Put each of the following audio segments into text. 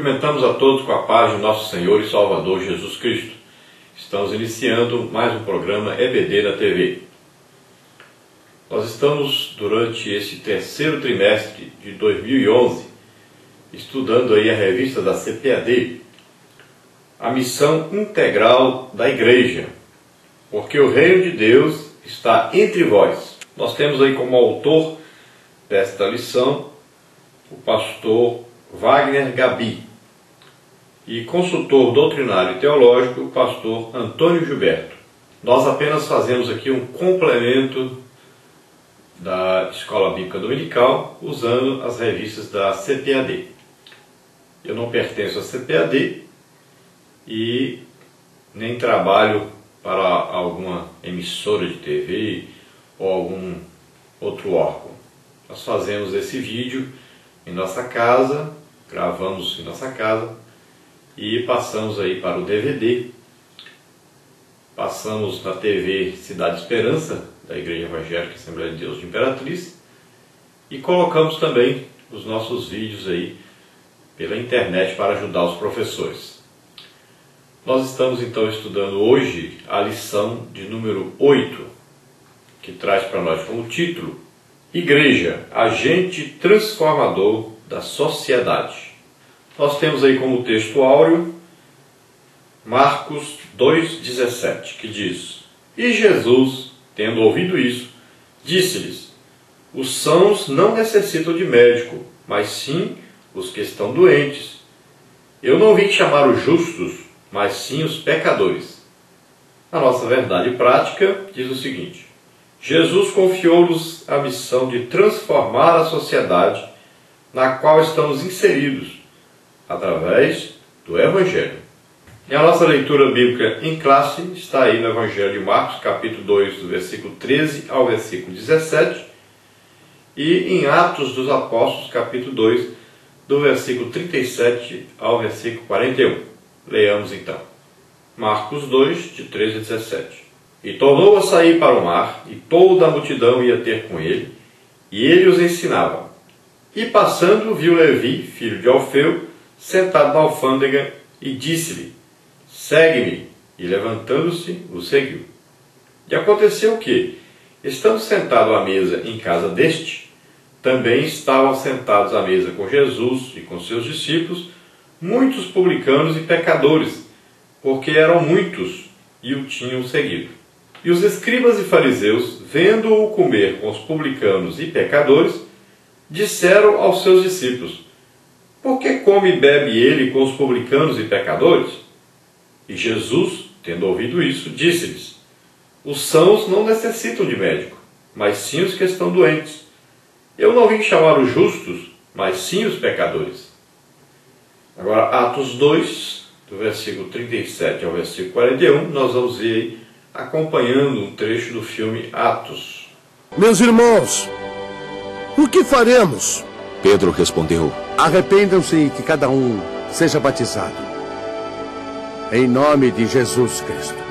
Cumprimentamos a todos com a paz de nosso Senhor e Salvador Jesus Cristo. Estamos iniciando mais um programa EBD na TV. Nós estamos, durante esse terceiro trimestre de 2011, estudando aí a revista da CPAD, a missão integral da Igreja, porque o reino de Deus está entre vós. Nós temos aí como autor desta lição o pastor Wagner Gabi e consultor doutrinário e teológico o pastor Antônio Gilberto. Nós apenas fazemos aqui um complemento da Escola Bíblica Dominical usando as revistas da CPAD. Eu não pertenço à CPAD e nem trabalho para alguma emissora de TV ou algum outro órgão. Nós fazemos esse vídeo em nossa casa, gravamos em nossa casa e passamos aí para o DVD. Passamos na TV Cidade Esperança, da Igreja Evangélica Assembleia de Deus de Imperatriz, e colocamos também os nossos vídeos aí pela internet para ajudar os professores. Nós estamos então estudando hoje a lição de número 8, que traz para nós como título Igreja, agente transformador da sociedade. Nós temos aí como texto áureo Marcos 2,17, que diz: E Jesus, tendo ouvido isso, disse-lhes: Os sãos não necessitam de médico, mas sim os que estão doentes. Eu não vim chamar os justos, mas sim os pecadores. A nossa verdade prática diz o seguinte: Jesus confiou-nos a missão de transformar a sociedade na qual estamos inseridos, através do Evangelho. E a nossa leitura bíblica em classe está aí no Evangelho de Marcos, capítulo 2, do versículo 13 ao versículo 17, e em Atos dos Apóstolos, capítulo 2, do versículo 37 ao versículo 41. Leamos então. Marcos 2, de 13 a 17. E tornou a sair para o mar, e toda a multidão ia ter com ele, e ele os ensinava. E passando, viu Levi, filho de Alfeu, sentado na alfândega, e disse-lhe: Segue-me. E levantando-se, o seguiu. E aconteceu que, estando sentado à mesa em casa deste, também estavam sentados à mesa com Jesus e com seus discípulos muitos publicanos e pecadores, porque eram muitos e o tinham seguido. E os escribas e fariseus, vendo-o comer com os publicanos e pecadores, disseram aos seus discípulos: Por que come e bebe ele com os publicanos e pecadores? E Jesus, tendo ouvido isso, disse-lhes: Os sãos não necessitam de médico, mas sim os que estão doentes. Eu não vim chamar os justos, mas sim os pecadores. Agora, Atos 2, do versículo 37 ao versículo 41, nós vamos ver aí, acompanhando um trecho do filme Atos. Meus irmãos, o que faremos? Pedro respondeu: Arrependam-se e que cada um seja batizado em nome de Jesus Cristo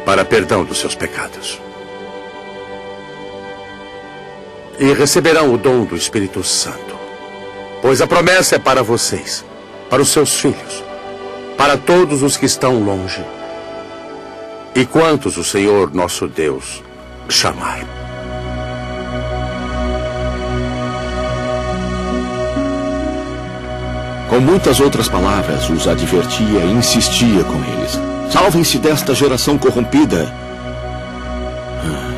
para perdão dos seus pecados. E receberão o dom do Espírito Santo, pois a promessa é para vocês, para os seus filhos, para todos os que estão longe, e quantos o Senhor nosso Deus chamar. Com muitas outras palavras, os advertia e insistia com eles: Salvem-se desta geração corrompida.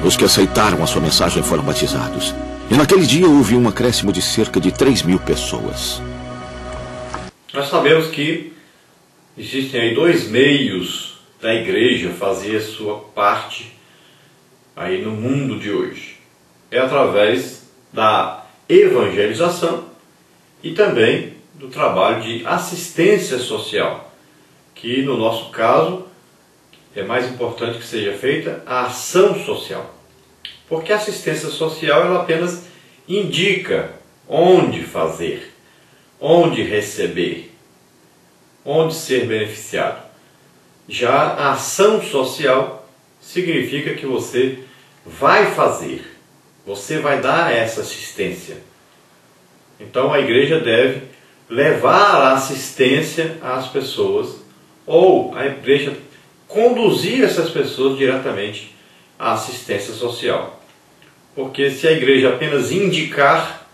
Os que aceitaram a sua mensagem foram batizados. E naquele dia houve um acréscimo de cerca de 3.000 pessoas. Nós sabemos que existem aí dois meios da igreja fazer a sua parte aí no mundo de hoje. É através da evangelização e também do trabalho de assistência social, que no nosso caso é mais importante que seja feita a ação social. Porque a assistência social ela apenas indica onde fazer, onde receber, onde ser beneficiado. Já a ação social significa que você vai fazer, você vai dar essa assistência. Então a igreja deve levar a assistência às pessoas, ou a igreja conduzir essas pessoas diretamente à assistência social. Porque se a igreja apenas indicar,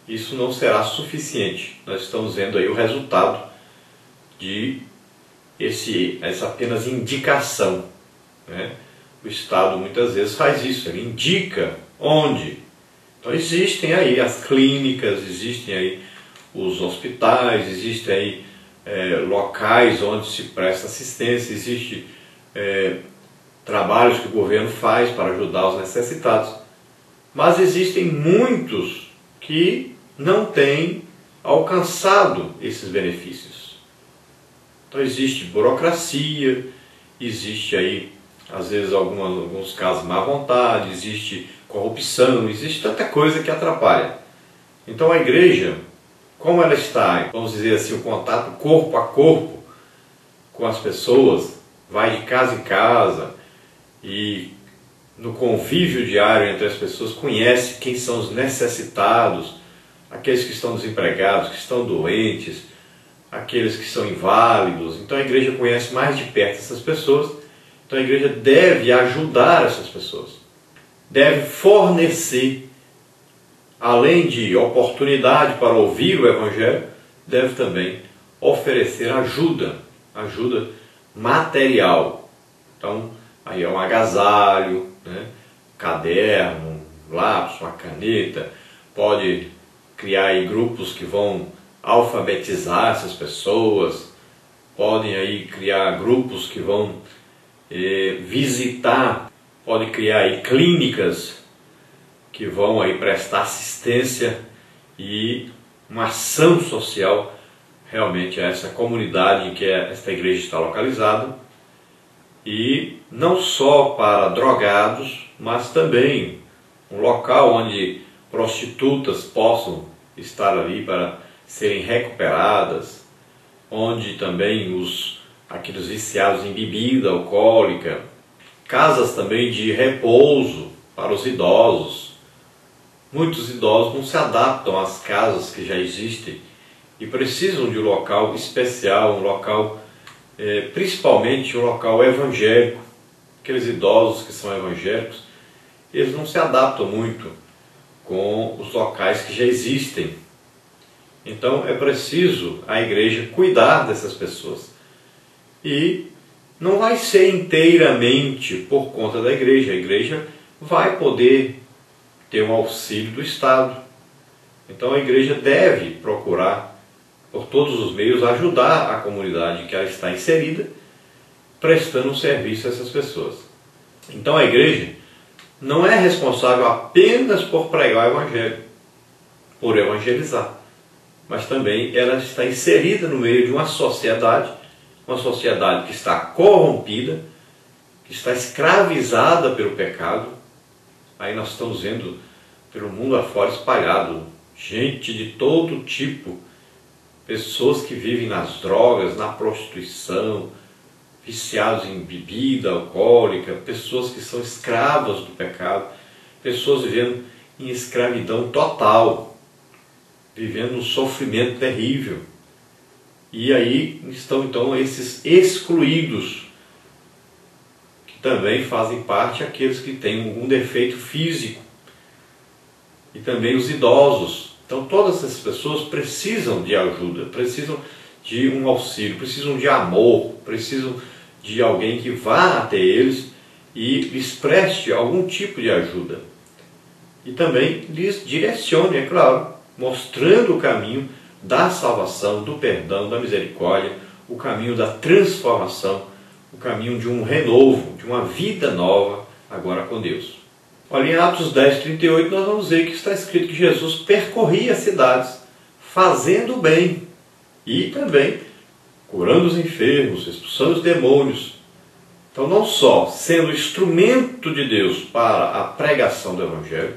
isso não será suficiente. Nós estamos vendo aí o resultado de essa apenas indicação, né? O Estado muitas vezes faz isso, ele indica onde. Então existem aí as clínicas, existem aí os hospitais, existem aí locais onde se presta assistência, existem trabalhos que o governo faz para ajudar os necessitados. Mas existem muitos que não têm alcançado esses benefícios. Então existe burocracia, existe aí, às vezes, alguns casos má vontade, existe corrupção, existe tanta coisa que atrapalha. Então a igreja, como ela está, vamos dizer assim, o contato corpo a corpo com as pessoas, vai de casa em casa e no convívio diário entre as pessoas conhece quem são os necessitados, aqueles que estão desempregados, que estão doentes, aqueles que são inválidos. Então a igreja conhece mais de perto essas pessoas. Então a igreja deve ajudar essas pessoas, deve fornecer, além de oportunidade para ouvir o Evangelho, deve também oferecer ajuda material. Então aí é um agasalho, né? Caderno, um lápis, uma caneta, pode criar aí grupos que vão alfabetizar essas pessoas, podem aí criar grupos que vão visitar, pode criar aí clínicas que vão aí prestar assistência e uma ação social realmente a essa comunidade em que esta igreja está localizada, e não só para drogados, mas também um local onde prostitutas possam estar ali para serem recuperadas, onde também aqueles viciados em bebida alcoólica, casas também de repouso para os idosos. Muitos idosos não se adaptam às casas que já existem e precisam de um local especial, um local, principalmente um local evangélico. Aqueles idosos que são evangélicos, eles não se adaptam muito com os locais que já existem. Então é preciso a igreja cuidar dessas pessoas. E não vai ser inteiramente por conta da igreja. A igreja vai poder ter um auxílio do Estado. Então a igreja deve procurar, por todos os meios, ajudar a comunidade em que ela está inserida, prestando um serviço a essas pessoas. Então a igreja não é responsável apenas por pregar o Evangelho, por evangelizar, mas também ela está inserida no meio de uma sociedade que está corrompida, que está escravizada pelo pecado. Aí nós estamos vendo pelo mundo afora espalhado gente de todo tipo, pessoas que vivem nas drogas, na prostituição, viciados em bebida alcoólica, pessoas que são escravas do pecado, pessoas vivendo em escravidão total, vivendo um sofrimento terrível. E aí estão então esses excluídos, que também fazem parte aqueles que têm algum defeito físico, e também os idosos. Então todas essas pessoas precisam de ajuda, precisam de um auxílio, precisam de amor, precisam de alguém que vá até eles e lhes preste algum tipo de ajuda. E também lhes direcione, é claro, mostrando o caminho da salvação, do perdão, da misericórdia, o caminho da transformação, o caminho de um renovo, de uma vida nova agora com Deus. Olha, em Atos 10:38 nós vamos ver que está escrito que Jesus percorria as cidades fazendo o bem e também curando os enfermos, expulsando os demônios. Então não só sendo instrumento de Deus para a pregação do Evangelho,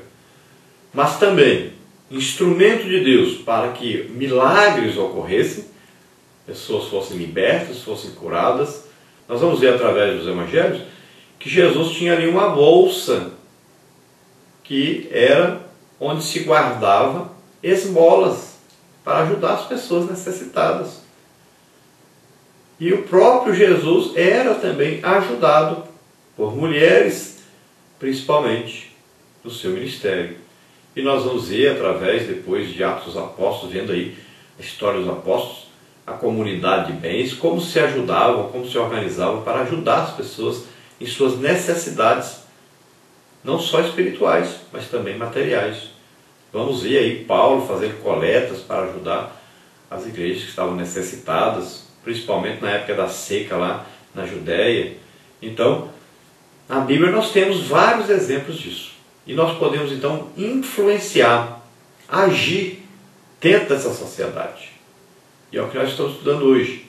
mas também instrumento de Deus para que milagres ocorressem, pessoas fossem libertas, fossem curadas. Nós vamos ver através dos evangelhos que Jesus tinha ali uma bolsa que era onde se guardava esmolas. para ajudar as pessoas necessitadas. E o próprio Jesus era também ajudado por mulheres, principalmente no seu ministério. E nós vamos ver através, depois de Atos dos Apóstolos, vendo aí a história dos apóstolos, a comunidade de bens, como se ajudavam, como se organizavam para ajudar as pessoas em suas necessidades, não só espirituais, mas também materiais. Vamos ver aí Paulo fazer coletas para ajudar as igrejas que estavam necessitadas, principalmente na época da seca lá na Judéia. Então, na Bíblia nós temos vários exemplos disso. E nós podemos então influenciar, agir dentro dessa sociedade. E é o que nós estamos estudando hoje.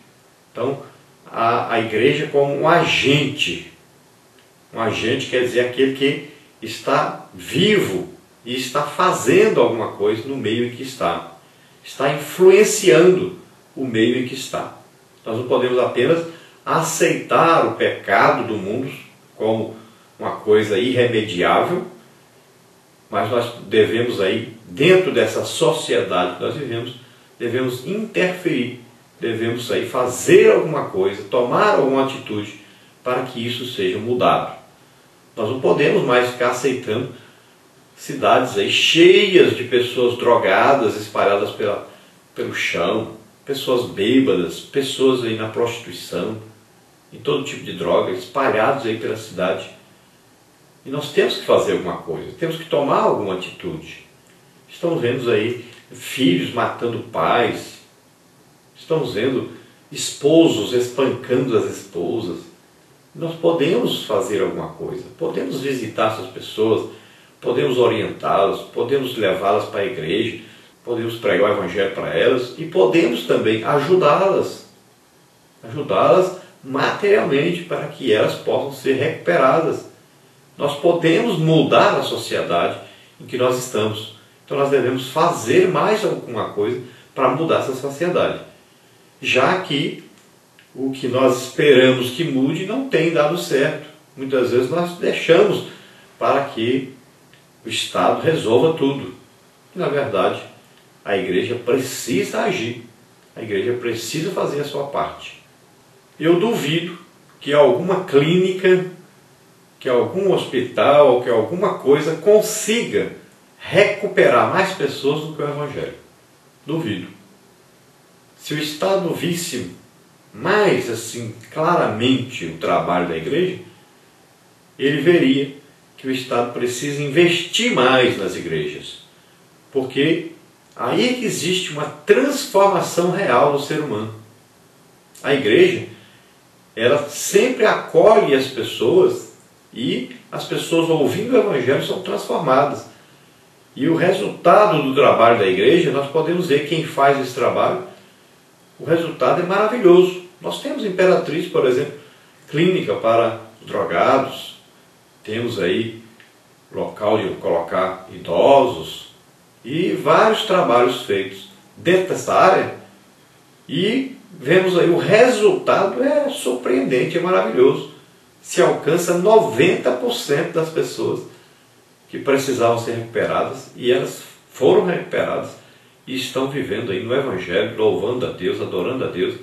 Então, a igreja como um agente. Um agente quer dizer aquele que está vivo e está fazendo alguma coisa no meio em que está. Está influenciando o meio em que está. Nós não podemos apenas aceitar o pecado do mundo como uma coisa irremediável, mas nós devemos aí, dentro dessa sociedade que nós vivemos, devemos interferir, devemos aí fazer alguma coisa, tomar alguma atitude para que isso seja mudado. Nós não podemos mais ficar aceitando cidades aí cheias de pessoas drogadas, espalhadas pelo chão, pessoas bêbadas, pessoas aí na prostituição, em todo tipo de droga, espalhados aí pela cidade. E nós temos que fazer alguma coisa, temos que tomar alguma atitude. Estamos vendo aí filhos matando pais, estamos vendo esposos espancando as esposas. Nós podemos fazer alguma coisa, podemos visitar essas pessoas, podemos orientá-las, podemos levá-las para a igreja, podemos pregar o evangelho para elas e podemos também ajudá-las materialmente para que elas possam ser recuperadas. Nós podemos mudar a sociedade em que nós estamos. Então nós devemos fazer mais alguma coisa para mudar essa sociedade. Já que o que nós esperamos que mude não tem dado certo. Muitas vezes nós deixamos para que o Estado resolva tudo. E, na verdade, a igreja precisa agir. A igreja precisa fazer a sua parte. Eu duvido que alguma clínica, que algum hospital, que alguma coisa consiga recuperar mais pessoas do que o Evangelho. Duvido. Se o Estado visse mais assim claramente o trabalho da igreja, ele veria que o Estado precisa investir mais nas igrejas. Porque aí é que existe uma transformação real do ser humano. A igreja, ela sempre acolhe as pessoas e as pessoas ouvindo o Evangelho são transformadas. E o resultado do trabalho da igreja, nós podemos ver quem faz esse trabalho, o resultado é maravilhoso. Nós temos Imperatriz, por exemplo, clínica para drogados, temos aí local de colocar idosos e vários trabalhos feitos dentro dessa área e vemos aí o resultado é surpreendente, é maravilhoso. Se alcança 90% das pessoas que precisavam ser recuperadas e elas foram recuperadas e estão vivendo aí no Evangelho, louvando a Deus, adorando a Deus,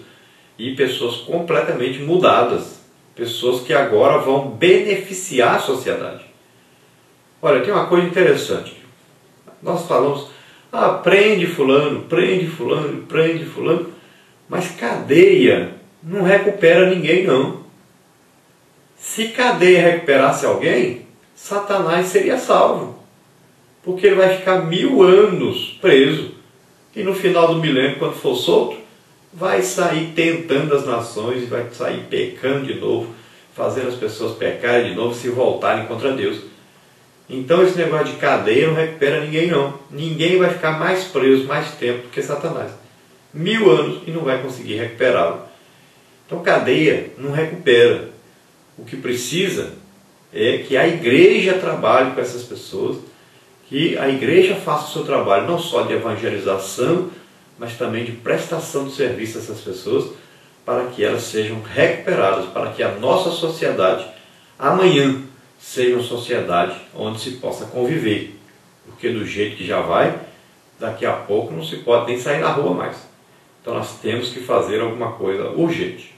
e pessoas completamente mudadas, pessoas que agora vão beneficiar a sociedade. Olha, tem uma coisa interessante. Nós falamos, prende fulano, mas cadeia não recupera ninguém não. Se cadeia recuperasse alguém, Satanás seria salvo, porque ele vai ficar 1000 anos preso, e no final do milênio, quando for solto, vai sair tentando as nações, vai sair pecando de novo, fazendo as pessoas pecarem de novo, se voltarem contra Deus. Então esse negócio de cadeia não recupera ninguém não. Ninguém vai ficar mais preso mais tempo do que Satanás. 1000 anos e não vai conseguir recuperá-lo. Então cadeia não recupera. O que precisa é que a igreja trabalhe com essas pessoas, que a igreja faça o seu trabalho não só de evangelização, mas também de prestação de serviço a essas pessoas, para que elas sejam recuperadas, para que a nossa sociedade amanhã seja uma sociedade onde se possa conviver. Porque do jeito que já vai, daqui a pouco não se pode nem sair na rua mais. Então nós temos que fazer alguma coisa urgente.